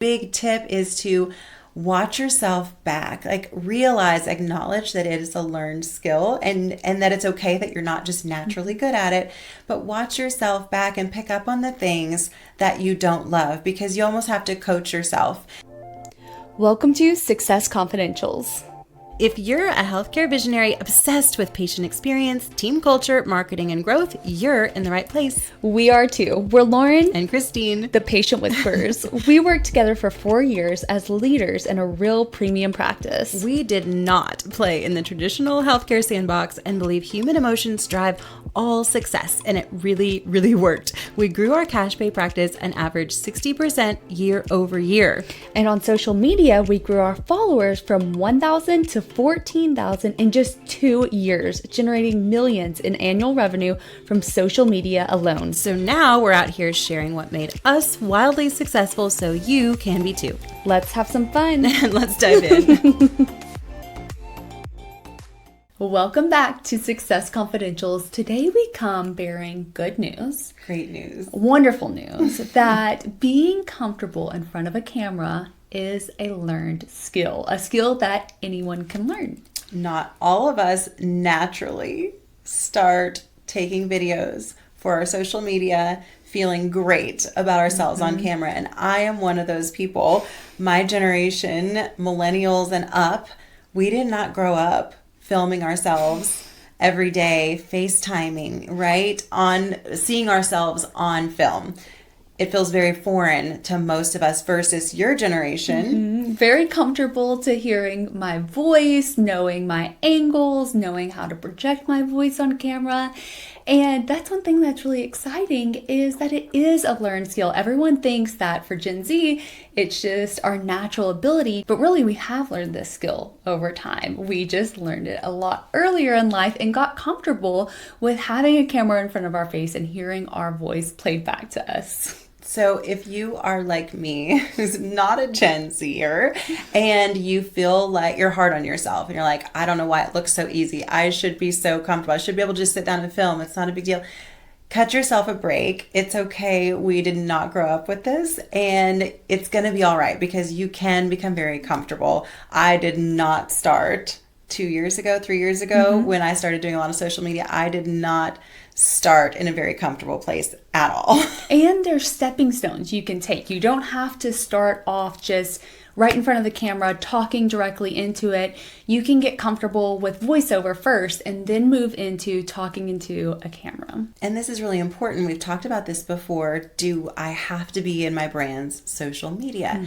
big tip is to watch yourself back, like realize, acknowledge that it is a learned skill and that it's okay that you're not just naturally good at it, but watch yourself back and pick up on the things that you don't love, because you almost have to coach yourself. Welcome to Success Confidentials. If you're a healthcare visionary obsessed with patient experience, team culture, marketing, and growth, you're in the right place. We are too. We're Lauren and Christine, the Patient Whisperers. We worked together for 4 years as leaders in a real premium practice. We did not play in the traditional healthcare sandbox and believe human emotions drive all success, and it really, really worked. We grew our cash pay practice an average 60% year over year. And on social media, we grew our followers from 1,000 to 14,000 in just 2 years, generating millions in annual revenue from social media alone. So now we're out here sharing what made us wildly successful so you can be too. Let's have some fun. And let's dive in. Welcome back to Success Confidentials. Today we come bearing good news. Great news. Wonderful news that being comfortable in front of a camera is a learned skill, a skill that anyone can learn. Not all of us naturally start taking videos for our social media feeling great about ourselves on camera. And I am one of those people. My generation, millennials and up, we did not grow up filming ourselves every day, FaceTiming, right? On seeing ourselves on film. It feels very foreign to most of us versus your generation. Very comfortable to hearing my voice, knowing my angles, knowing how to project my voice on camera. And that's one thing that's really exciting is that it is a learned skill. Everyone thinks that for Gen Z, it's just our natural ability, but really we have learned this skill over time. We just learned it a lot earlier in life and got comfortable with having a camera in front of our face and hearing our voice played back to us. So if you are like me, who's not a Gen Zer, and you feel like you're hard on yourself and you're like, I don't know why it looks so easy. I should be so comfortable. I should be able to just sit down and film. It's not a big deal. Cut yourself a break. It's okay. We did not grow up with this, and it's going to be all right because you can become very comfortable. I did not start 3 years ago, when I started doing a lot of social media. I did not start in a very comfortable place at all. And there's stepping stones you can take. You don't have to start off just right in front of the camera, talking directly into it. You can get comfortable with voiceover first and then move into talking into a camera. And this is really important. We've talked about this before. Do I have to be in my brand's social media?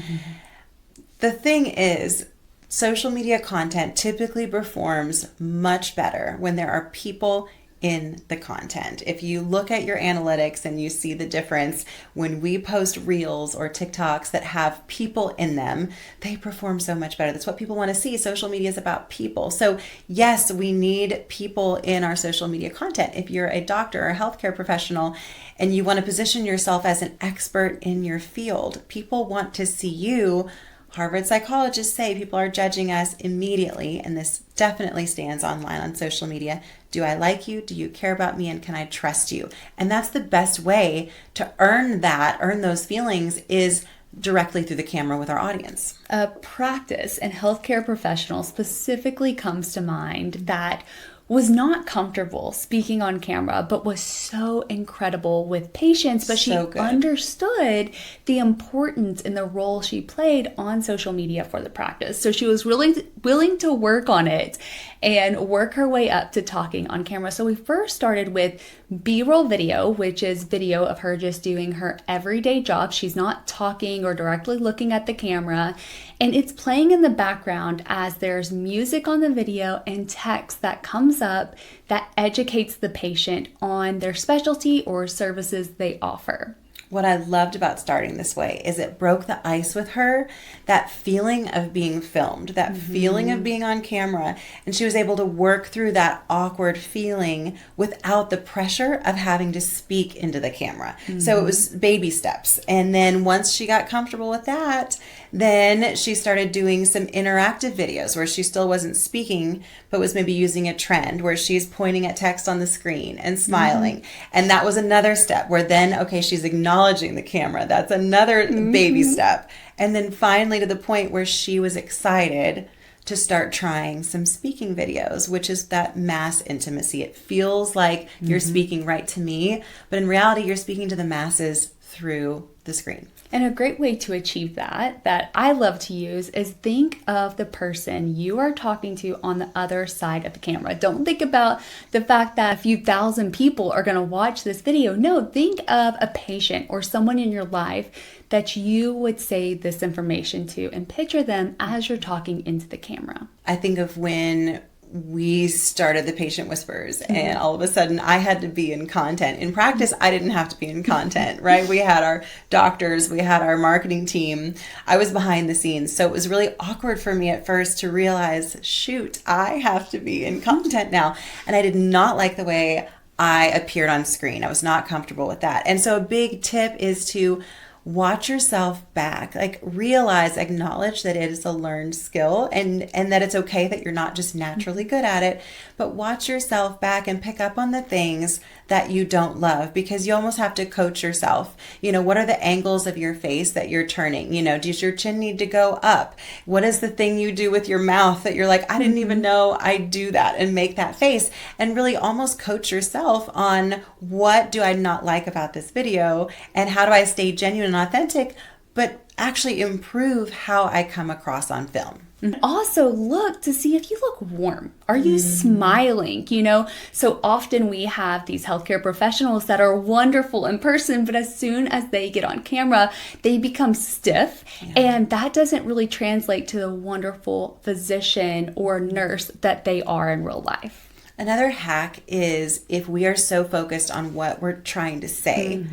The thing is, social media content typically performs much better when there are people in the content. If you look at your analytics and you see the difference, when we post reels or TikToks that have people in them, they perform so much better. That's what people want to see. Social media is about people. So yes, we need people in our social media content. If you're a doctor or a healthcare professional and you want to position yourself as an expert in your field, people want to see you. Harvard psychologists say people are judging us immediately, and this definitely stands online on social media. Do I like you? Do you care about me? And can I trust you? And that's the best way to earn those feelings is directly through the camera with our audience. A practice and healthcare professional specifically comes to mind that was not comfortable speaking on camera, but was so incredible with patients. But she understood the importance and the role she played on social media for the practice. So she was really willing to work on it and work her way up to talking on camera. So we first started with B-roll video, which is video of her just doing her everyday job. She's not talking or directly looking at the camera, and it's playing in the background as there's music on the video and text that comes up that educates the patient on their specialty or services they offer. What I loved about starting this way is it broke the ice with her, that feeling of being filmed, that feeling of being on camera. And she was able to work through that awkward feeling without the pressure of having to speak into the camera. So it was baby steps. And then once she got comfortable with that, then she started doing some interactive videos where she still wasn't speaking, but was maybe using a trend where she's pointing at text on the screen and smiling. And that was another step where then, okay, she's acknowledging acknowledging the camera. That's another baby step. And then finally to the point where she was excited to start trying some speaking videos, which is that mass intimacy. It feels like you're speaking right to me, but in reality, you're speaking to the masses through the screen. And a great way to achieve that I love to use, is think of the person you are talking to on the other side of the camera. Don't think about the fact that a few thousand people are going to watch this video. No, think of a patient or someone in your life that you would say this information to, and picture them as you're talking into the camera. I think of when we started the Patient Whispers, and all of a sudden I had to be in content. In practice, I didn't have to be in content, right? We had our doctors, we had our marketing team. I was behind the scenes. So it was really awkward for me at first to realize, shoot, I have to be in content now. And I did not like the way I appeared on screen. I was not comfortable with that. And so a big tip is to watch yourself back, like realize, acknowledge that it is a learned skill, and that it's okay that you're not just naturally good at it, but watch yourself back and pick up on the things that you don't love, because you almost have to coach yourself. What are the angles of your face that you're turning? Does your chin need to go up? What is the thing you do with your mouth that you're like, I didn't even know I do that, and make that face, and really almost coach yourself on what do I not like about this video, and how do I stay genuine and authentic, but actually improve how I come across on film. Also look to see if you look warm. Are you smiling? So often we have these healthcare professionals that are wonderful in person, but as soon as they get on camera, they become stiff. Yeah. And that doesn't really translate to the wonderful physician or nurse that they are in real life. Another hack is, if we are so focused on what we're trying to say,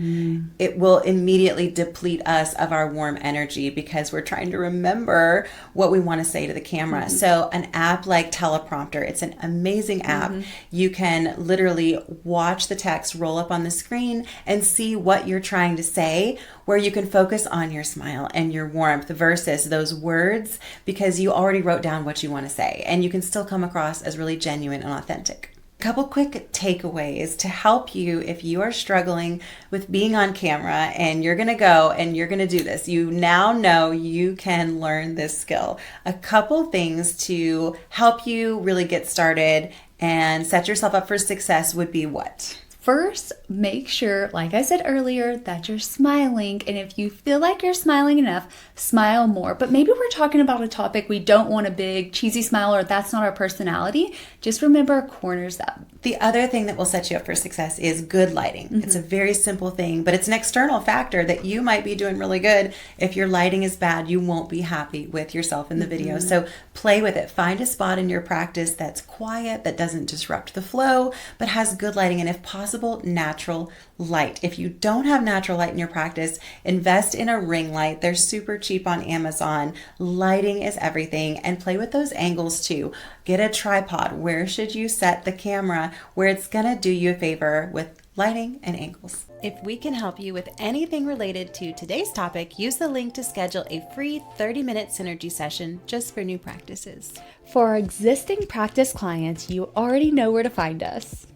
it will immediately deplete us of our warm energy, because we're trying to remember what we want to say to the camera. So an app like Teleprompter, it's an amazing app. You can literally watch the text roll up on the screen and see what you're trying to say, where you can focus on your smile and your warmth versus those words, because you already wrote down what you want to say, and you can still come across as really genuine and authentic. A couple quick takeaways to help you if you are struggling with being on camera and you're going to go and you're going to do this. You now know you can learn this skill. A couple things to help you really get started and set yourself up for success would be what? First, make sure, like I said earlier, that you're smiling. And if you feel like you're smiling enough, smile more. But maybe we're talking about a topic we don't want a big cheesy smile, or that's not our personality. Just remember, corners up. The other thing that will set you up for success is good lighting. It's a very simple thing, but it's an external factor that you might be doing really good. If your lighting is bad, you won't be happy with yourself in the video. So play with it. Find a spot in your practice that's quiet, that doesn't disrupt the flow, but has good lighting, and if possible, natural light. If you don't have natural light in your practice, invest in a ring light. They're super cheap on Amazon. Lighting is everything, and play with those angles too. Get a tripod. Where should you set the camera where it's gonna do you a favor with lighting and angles? If we can help you with anything related to today's topic, use the link to schedule a free 30-minute synergy session just for new practices. For our existing practice clients, you already know where to find us.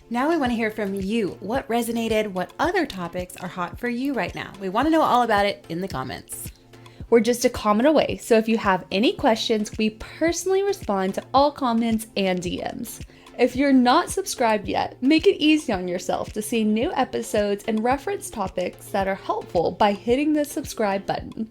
Now we want to hear from you. What resonated? What other topics are hot for you right now? We want to know all about it in the comments. We're just a comment away, so if you have any questions, we personally respond to all comments and DMs. If you're not subscribed yet, make it easy on yourself to see new episodes and reference topics that are helpful by hitting the subscribe button.